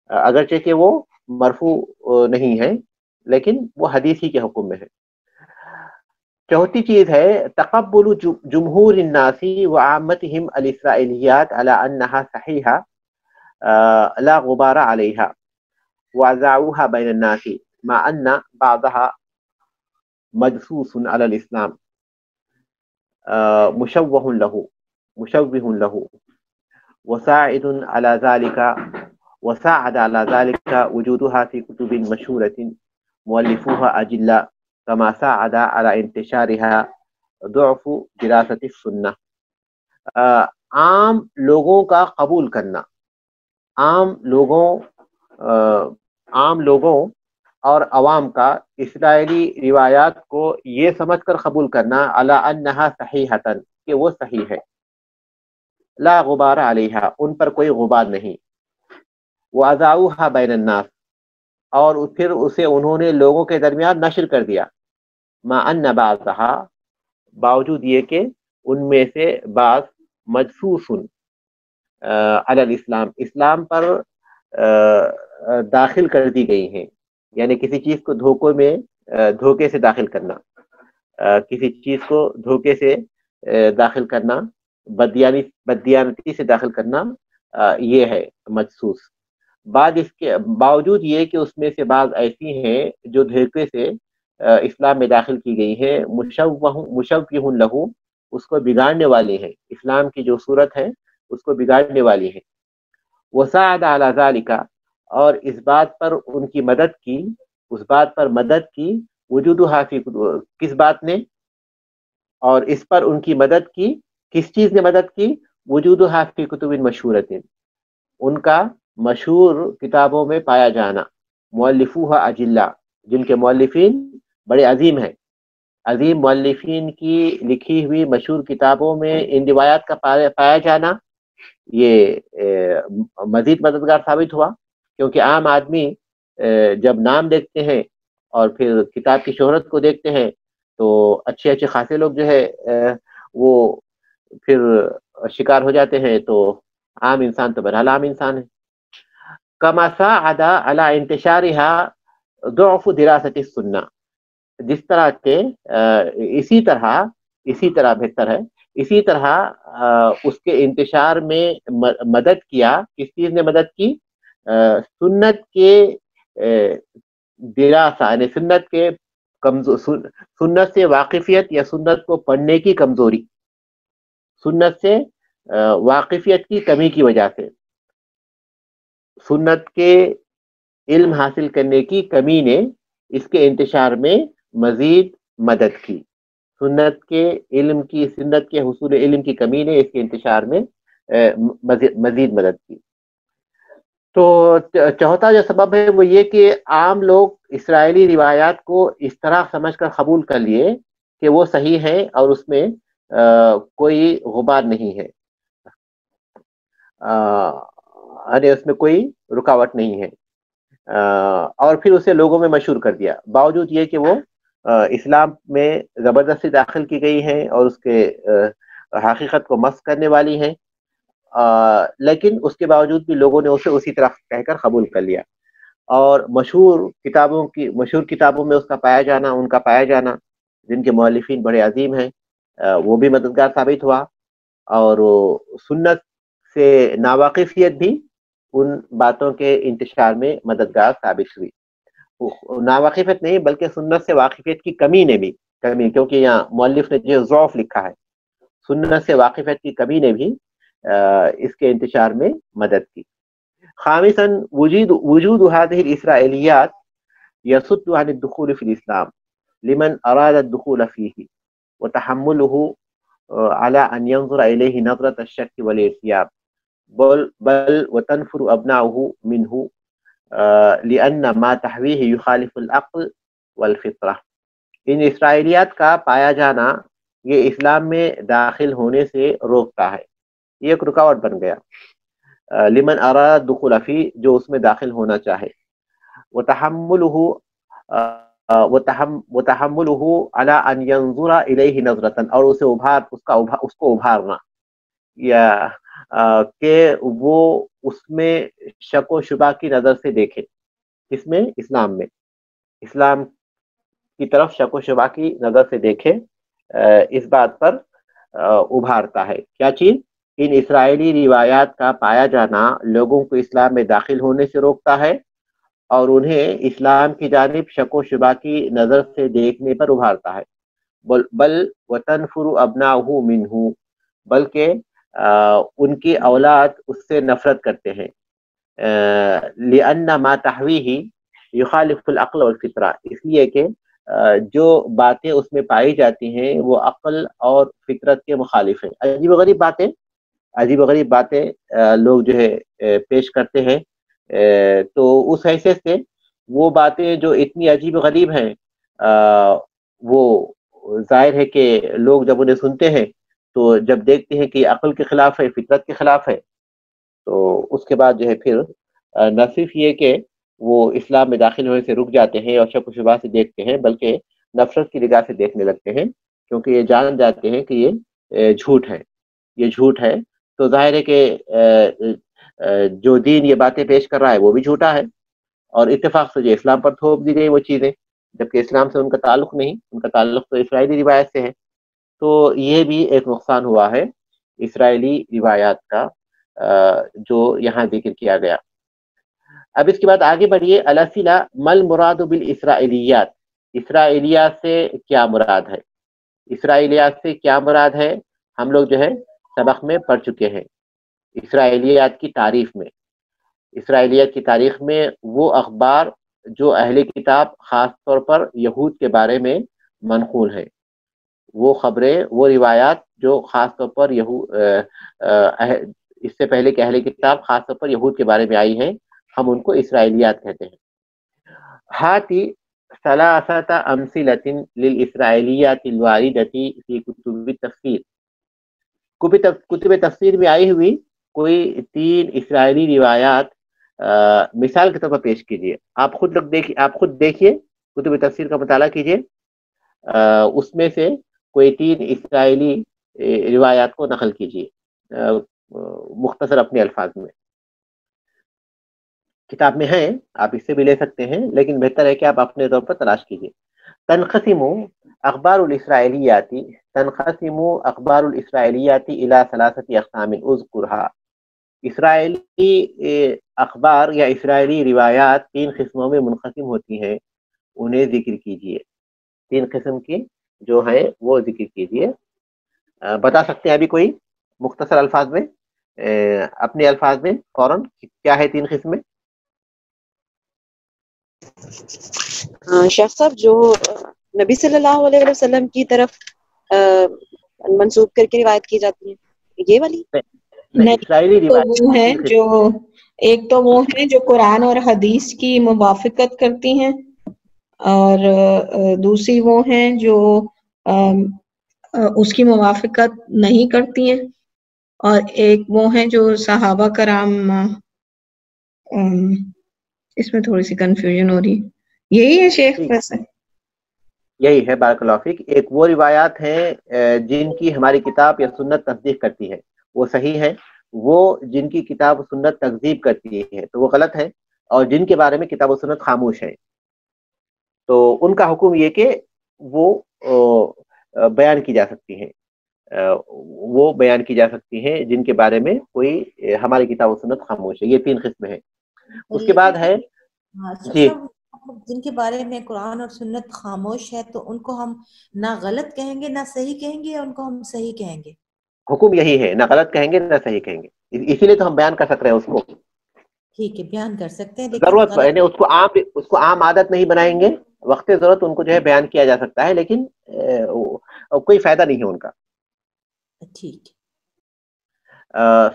[SPEAKER 1] اگرچہ کہ وہ مرفوع نہیں ہے لیکن وہ حدیث ہی کے حکم میں ہے. چوتھی چیز ہے تقبل جمہور الناس وعامتهم الاسرائیلیات على انها صحیحہ لا غبار علیہا وزعوها بین الناس مع ان بعضها مجسوس على الاسلام مشوه له وساعد على ذلك وجودها في كتب مشهورة مؤلفوها أجلاء كما ساعد على انتشارها ضعف دراسة السنة. عام لوگوں کا قبول کرنا، عام لوگوں اور عوام کا اسرائیلی روایات کو یہ سمجھ کر قبول کرنا علی انہا صحیحتن، کہ وہ صحیح ہے، لا غبار علیہا، ان پر کوئی غبار نہیں، واذاؤها بین الناس، اور پھر اسے انہوں نے لوگوں کے درمیان نشر کر دیا. ما ان بعضھا، باوجود یہ کہ ان میں سے بعض مجسوس علی الاسلام، اسلام پر داخل کر دی گئی ہیں. یعنی کسی چیز کو دھوکے سے داخل کرنا، کسی چیز کو دھوکے سے داخل کرنا، بددیانتی سے داخل کرنا، یہ ہے مجسوس. بعد اس کے باوجود یہ کہ اس میں سے بعض ایسی ہیں جو دھوکے سے اسلام میں داخل کی گئی ہے، مشوہ لہو، اس کو بگاڑنے والے ہیں، اسلام کی جو صورت ہے اس کو بگاڑنے والی ہے. وساعد علی ذالک، اور اس بات پر ان کی مدد کی، اس بات پر مدد کی، وجودھا فی، کس بات نے، اور اس پر ان کی مدد کی، کس چیز نے مدد کی، وجودھا فی کتب مشہورۃ، ان کا مشہور کتابوں میں پایا جانا، مؤلفوها اجلا، جن کے مؤلفین بڑے عظیم ہیں، عظیم مؤلفین کی لکھی ہوئی مشہور کتابوں میں ان روایات کا پایا جانا یہ مزید مددگار ثابت ہوا. کیونکہ عام آدمی جب نام دیکھتے ہیں اور پھر کتاب کی شہرت کو دیکھتے ہیں تو اچھے اچھے خاصے لوگ جو ہے وہ پھر شکار ہو جاتے ہیں. تو عام انسان تو بہرحال عام انسان ہے. کما ساعد علی انتشارها ضعف دراست السنہ، جس طرح کہ اسی طرح بہتر ہے، اسی طرح اس کے انتشار میں مدد کیا، کس چیز نے مدد کی، سنت کے دراسہ، یعنی سنت کے سنت سے واقفیت یا سنت کو پڑھنے کی کمزوری، سنت سے واقفیت کی کمی کی وجہ سے، سنت کے علم حاصل کرنے کی کمی نے اس کے انتشار میں مزید مدد کی. سنت کے حصول علم کی کمی نے اس کے انتشار میں مزید مدد کی. تو چوتھا جو سبب ہے وہ یہ کہ عام لوگ اسرائیلی روایات کو اس طرح سمجھ کر قبول کر لیے کہ وہ صحیح ہے اور اس میں کوئی غبار نہیں ہے، اس میں کوئی رکاوٹ نہیں ہے، اور پھر اسے لوگوں میں مشہور کر دیا، باوجود یہ کہ وہ اسلام میں زبردستی داخل کی گئی ہیں اور اس کے حقیقت کو مسخ کرنے والی ہیں، لیکن اس کے باوجود بھی لوگوں نے اسے اسی طرح کہہ کر قبول کر لیا. اور مشہور کتابوں میں اس کا پایا جانا، ان کا پایا جانا جن کے مؤلفین بڑے عظیم ہیں، وہ بھی مددگار ثابت ہوا. اور سنت سے ناواقفیت بھی ان باتوں کے انتشار میں مددگار ثابت ہوئی. ناواقفیت نہیں بلکہ سنت سے واقفیت کی کمی نے بھی، کیونکہ یہاں مؤلف نے جو ضعف لکھا ہے، سنت سے واقفیت کی کمی نے بھی اس کے انتشار میں مدد کی. خامسا وجود هذه الاسرائیلیات يصد عن الدخول في الاسلام لمن اراد الدخول فيه وتحمله على ان ينظر اليه نظرة الشك والارتياب بل وتنفر ابناؤه منه لأن ما تحويه يخالف العقل والفطرہ. ان اسرائیلیات کا پایا جانا یہ اسلام میں داخل ہونے سے روکتا ہے، یہ ایک رکاوٹ بن گیا. لمن اراد دخول فی، جو اس میں داخل ہونا چاہے، وتحمله على ان ينظر الیہ نظرۃ، اور اس کو ابھارنا، یا کہ وہ اس میں شک و شبہ کی نظر سے دیکھے. اس میں اسلام کی طرف شک و شبہ کی نظر سے دیکھے، اس بات پر ابھارتا ہے. کیا چیز؟ ان اسرائیلی روایات کا پایا جانا لوگوں کو اسلام میں داخل ہونے سے روکتا ہے اور انہیں اسلام کی جانب شک و شبہ کی نظر سے دیکھنے پر ابھارتا ہے. بل وتنفر ابناؤہ منہ، بلکہ ان کی اولاد اس سے نفرت کرتے ہیں. لأن ما تحویہ یخالف العقل والفطرہ، اس لیے کہ جو باتیں اس میں پائی جاتی ہیں وہ عقل اور فطرت کے مخالف ہیں. عجیب و غریب باتیں لوگ جو ہے پیش کرتے ہیں، تو اس حیثیت سے وہ باتیں جو اتنی عجیب و غریب ہیں وہ ظاہر ہے کہ لوگ جب انہیں سنتے ہیں تو جب دیکھتے ہیں کہ عقل کے خلاف ہے، فطرت کے خلاف ہے، تو اس کے بعد جو ہے پھر نہ صرف یہ کہ وہ اسلام میں داخل ہونے سے رک جاتے ہیں اور شک و شبہ سے دیکھتے ہیں، بلکہ نفرت کی نگاہ سے دیکھنے لگتے ہیں، کیونکہ یہ جان جاتے ہیں کہ یہ جھوٹ ہے، یہ جھوٹ ہے۔ تو ظاہر ہے کہ جو دین یہ باتیں پیش کر رہا ہے وہ بھی جھوٹا ہے، اور اتفاق سے جو اسلام پر تھوپ دی گئی وہ چیزیں، جبکہ اسلام سے ان کا تعلق نہیں، ان کا تعلق تو اسرائیلی روایت سے ہے۔ تو یہ بھی ایک نقصان ہوا ہے اسرائیلی روایات کا، جو یہاں ذکر کیا گیا۔ اب اس کے بعد آگے بڑھیے، الاسئلہ مل مراد بالاسرائیلیات، اسرائیلیات سے کیا مراد ہے؟ اسرائیلیات سے کیا مراد ہے ہم لوگ جو ہے سبق میں پڑھ چکے ہیں۔ اسرائیلیات کی تعریف میں، اسرائیلیت کی تاریخ میں وہ اخبار جو اہل کتاب خاص طور پر یہود کے بارے میں منقول ہیں، وہ خبریں، وہ روایات جو خاص طور پر اس سے پہلے کہ اہل کتاب خاص طور پر یہود کے بارے میں آئی ہیں، ہم ان کو اسرائیلیات کہتے ہیں۔ ہاتی ثلاثۃ امثلۃ للاسرائیلیات الواردۃ فی کتب التفسیر، کتب تفسیر میں آئی ہوئی کوئی 3 اسرائیلی روایات مثال کے طور پر پیش کیجیے۔ آپ خود دیکھیے، کتب تفسیر کا مطالعہ کیجیے، اس میں سے کوئی 3 اسرائیلی روایات کو نقل کیجیے مختصر اپنے الفاظ میں۔ کتاب میں ہیں، آپ اس سے بھی لے سکتے ہیں، لیکن بہتر ہے کہ آپ اپنے طور پر تلاش کیجیے۔ تنقسم اخبار الاسرائیلیات الى 3 اقسام اذکرها، اسرائیلی اخبار یا اسرائیلی روایات 3 قسموں میں منقسم ہوتی ہیں، انہیں ذکر کیجیے۔ 3 قسم کی جو ہے وہ ذکر کیجیے۔ بتا سکتے ہیں ابھی کوئی مختصر الفاظ میں، اپنے الفاظ میں فوراً، کیا ہے 3 قسمیں؟
[SPEAKER 2] شیخ صاحب، جو نبی صلی اللہ علیہ وسلم کی طرف منسوب کر کے روایت کی جاتی ہے، یہ والی؟
[SPEAKER 1] نہیں، اسرائیلی
[SPEAKER 3] تو
[SPEAKER 1] روایت
[SPEAKER 3] وہ ہیں جو، ایک تو وہ ہیں جو قرآن اور حدیث کی موافقت کرتی ہیں، اور دوسری وہ ہیں جو اس کی موافقت نہیں کرتی ہیں، اور ایک وہ ہیں جو صحابہ کرام، اس میں تھوڑی سی کنفیوژن ہو رہی ہے، یہی ہے شیخ ویسے؟
[SPEAKER 1] یہی ہے، بارک اللہ فیک۔ ایک وہ روایات ہیں جن کی ہماری کتاب یا سنت تصدیق کرتی ہے، وہ صحیح ہے۔ وہ جن کی کتاب و سنت تکذیب کرتی ہے تو وہ غلط ہے، اور جن کے بارے میں کتاب و سنت خاموش ہے تو ان کا حکم یہ کہ وہ بیان کی جا سکتی ہیں، وہ بیان کی جا سکتی ہیں جن کے بارے میں کوئی ہماری کتاب و سنت خاموش ہے۔ یہ 3 قسمیں ہیں۔ اس کے بعد ہے جی،
[SPEAKER 4] جن کے بارے میں قرآن اور سنت خاموش ہے تو ان کو ہم نہ غلط کہیں گے نہ صحیح کہیں گے، یا ان کو ہم صحیح کہیں گے؟
[SPEAKER 1] حکم یہی ہے، نہ غلط کہیں گے نہ صحیح کہیں گے، اسی لیے تو ہم بیان کر سک رہے ہیں اس کو۔
[SPEAKER 4] ٹھیک ہے، بیان کر سکتے ہیں، لیکن
[SPEAKER 1] ضرورت یعنی اس کو عام عادت نہیں بنائیں گے، وقت ضرورت ان کو جو ہے بیان کیا جا سکتا ہے، لیکن کوئی فائدہ نہیں ہے ان کا۔
[SPEAKER 4] ٹھیک۔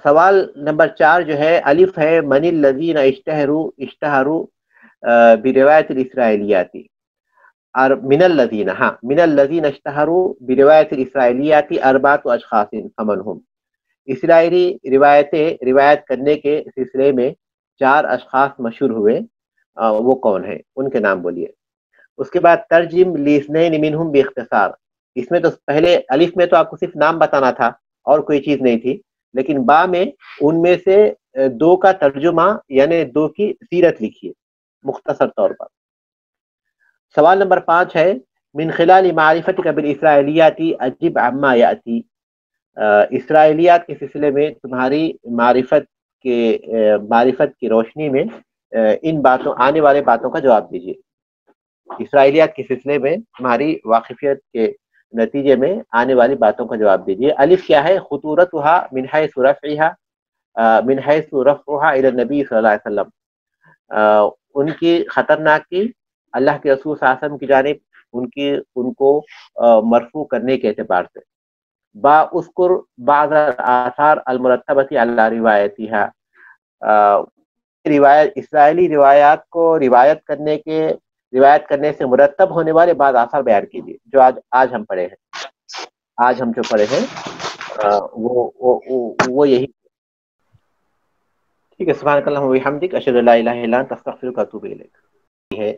[SPEAKER 1] سوال نمبر 4 جو ہے، الف ہے من الذین اشتہروا بروایت الاسرائیلیات، اور من الذین اشتہروا بروایت الاسرائیلیات 4 اشخاص فمنهم، اسرائیلی روایت کرنے کے سلسلے میں 4 اشخاص مشہور ہوئے، وہ کون ہیں؟ ان کے نام بولیے۔ اس کے بعد ترجم لاثنین منہم باختصار، اس میں تو پہلے الف میں تو آپ کو صرف نام بتانا تھا اور کوئی چیز نہیں تھی، لیکن با میں ان میں سے 2 کا ترجمہ یعنی 2 کی سیرت لکھیے مختصر طور پر۔ سوال نمبر 5 ہے، من خلال معرفتک بالاسرائیلیات اجب عما یاتی، اسرائیلیات کے سلسلے میں تمہاری معرفت کی روشنی میں ان باتوں، آنے والے باتوں کا جواب دیجیے۔ اسرائیلیات کے سلسلے میں تمہاری واقفیت کے نتیجے میں آنے والی باتوں کا جواب دیجیے۔ الف کیا ہے؟ خطورتها من حیث رفعها الى النبی صلی اللہ علیہ وسلم، ان کی خطرناکی اللہ کے رسول صلی اللہ علیہ وسلم کی جانب ان کو مرفوع کرنے کے اعتبار سے۔ با اذکر بعض الاثار المرتبۃ علی روایتها، اسرائیلی روایات کو روایت کرنے سے مرتب ہونے والے بعض آثار بیان کیجیے، جو آج ہم پڑھے ہیں، آج ہم جو پڑھے ہیں وہ یہی۔ ٹھیک ہے، سبحانک اللہم و بحمدک اشہد ان لا الہ الا انت استغفرک و اتوب الیک ہے